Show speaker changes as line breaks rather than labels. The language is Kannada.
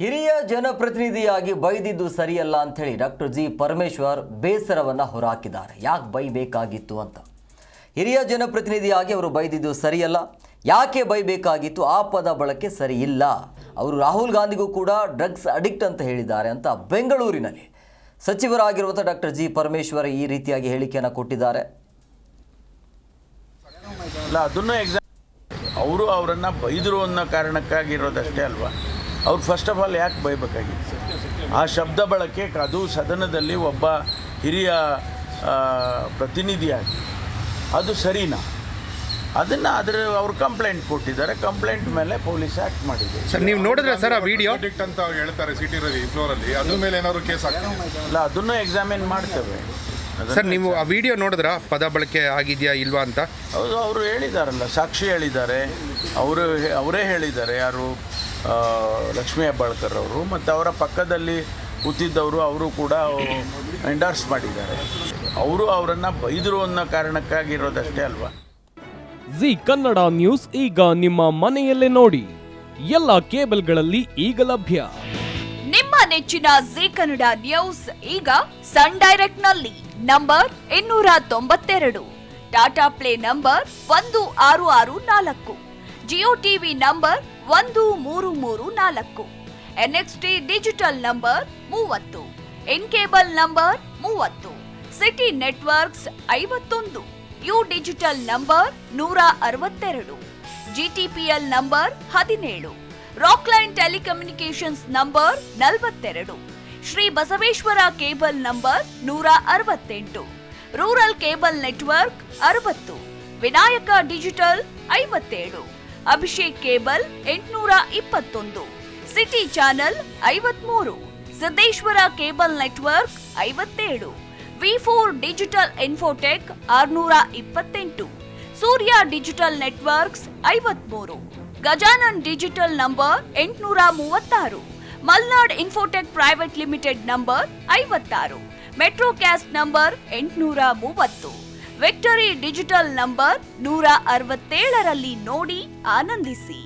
ಹಿರಿಯ ಜನಪ್ರತಿನಿಧಿಯಾಗಿ ಬೈದಿದ್ದು ಸರಿಯಲ್ಲ ಅಂತ ಹೇಳಿ ಡಾಕ್ಟರ್ ಜಿ ಪರಮೇಶ್ವರ್ ಬೇಸರವನ್ನ ಹೊರಹಾಕಿದ್ದಾರೆ. ಯಾಕೆ ಬೈಬೇಕಾಗಿತ್ತು ಅಂತ. ಹಿರಿಯ ಜನಪ್ರತಿನಿಧಿಯಾಗಿ ಅವರು ಬೈದಿದ್ದು ಸರಿಯಲ್ಲ, ಯಾಕೆ ಬೈಬೇಕಾಗಿತ್ತು, ಆ ಪದ ಬಳಕೆ ಸರಿ ಇಲ್ಲ. ಅವರು ರಾಹುಲ್ ಗಾಂಧಿಗೂ ಕೂಡ ಡ್ರಗ್ಸ್ ಅಡಿಕ್ಟ್ ಅಂತ ಹೇಳಿದ್ದಾರೆ ಅಂತ ಬೆಂಗಳೂರಿನಲ್ಲಿ ಸಚಿವರಾಗಿರುವಂಥ ಡಾಕ್ಟರ್ ಜಿ ಪರಮೇಶ್ವರ್ ಈ ರೀತಿಯಾಗಿ ಹೇಳಿಕೆಯನ್ನು ಕೊಟ್ಟಿದ್ದಾರೆ.
ಅದನ್ನು ಅವರು ಅವರನ್ನು ಬೈದರು ಅನ್ನೋ ಕಾರಣಕ್ಕಾಗಿರೋದಷ್ಟೇ ಅಲ್ವಾ. ಅವ್ರು ಫಸ್ಟ್ ಆಫ್ ಆಲ್ ಯಾಕೆ ಬೈಬೇಕಾಗಿತ್ತು? ಆ ಶಬ್ದ ಬಳಕೆ ಅದು ಸದನದಲ್ಲಿ ಒಬ್ಬ ಹಿರಿಯ ಪ್ರತಿನಿಧಿಯಾಗಿ ಅದು ಸರಿನಾ? ಅದನ್ನು ಅವ್ರು ಕಂಪ್ಲೇಂಟ್ ಕೊಟ್ಟಿದ್ದಾರೆ. ಕಂಪ್ಲೇಂಟ್ ಮೇಲೆ ಪೊಲೀಸ್ ಆ್ಯಕ್ಟ್ ಮಾಡಿದೆ.
ಸರ್ ನೀವು ನೋಡಿದ್ರೆ ಸರ್ ಆ ವಿಡಿಯೋ
ಅಡಿಕ್ಟ್ ಅಂತ ಹೇಳ್ತಾರೆ ಸಿಟಿ ರವಿ ಫ್ಲೋರಲ್ಲಿ, ಅದ್ರ ಮೇಲೆ ಏನಾದ್ರು ಕೇಸ್
ಇಲ್ಲ, ಅದನ್ನು ಎಕ್ಸಾಮಿನ್ ಮಾಡ್ತೇವೆ.
ಸರ್ ನೀವು ಆ ವಿಡಿಯೋ ನೋಡಿದ್ರ ಪದ ಬಳಕೆ ಆಗಿದೆಯಾ ಇಲ್ವಾ ಅಂತ?
ಹೌದು, ಅವರು ಹೇಳಿದಾರಲ್ಲ, ಸಾಕ್ಷಿ ಹೇಳಿದ್ದಾರೆ, ಅವರೇ ಹೇಳಿದ್ದಾರೆ. ಯಾರು? ಲಕ್ಷ್ಮೀ ಹೆಬ್ಬಾಳ್ಕರ್ ಅವರು ಮತ್ತು ಅವರ ಪಕ್ಕದಲ್ಲಿ ಕೂತಿದ್ದವರು ಅವರು ಕೂಡ ಎಂಡಾರ್ಸ್ ಮಾಡಿದ್ದಾರೆ. ಅವರು ಅವರನ್ನು ಬೈದರು ಅನ್ನೋ ಕಾರಣಕ್ಕಾಗಿರೋದಷ್ಟೇ ಅಲ್ವಾ.
ಜಿ ಕನ್ನಡ ನ್ಯೂಸ್ ಈಗ ನಿಮ್ಮ ಮನೆಯಲ್ಲೇ ನೋಡಿ. ಎಲ್ಲ ಕೇಬಲ್ಗಳಲ್ಲಿ ಈಗ ಲಭ್ಯ.
ನಿಮ್ಮ ನೆಚ್ಚಿನ ಜಿ ಕನ್ನಡ ನ್ಯೂಸ್ ಈಗ ಸನ್ ಡೈರೆಕ್ಟ್ ನಲ್ಲಿ number 292, Tata play number 1664, Jio TV number 1334, NXT digital number 30, in cable number 30, city networks 51, U digital number 162, GTPL number 17, Rockline telecommunications number 42, Shri Basaveshwara cable number 168, rural cable network 60, Vinayaka digital 57, Abhishek cable 821, city channel 53, Siddeshwara cable network 57, V4 digital Infotech 628, Surya digital networks 53, Gajanan digital number 836, Malnad Infotech private limited number 56, Metrocast number 830, Victory Digital number 167ರಲ್ಲಿ ನೋಡಿ ಆನಂದಿಸಿ.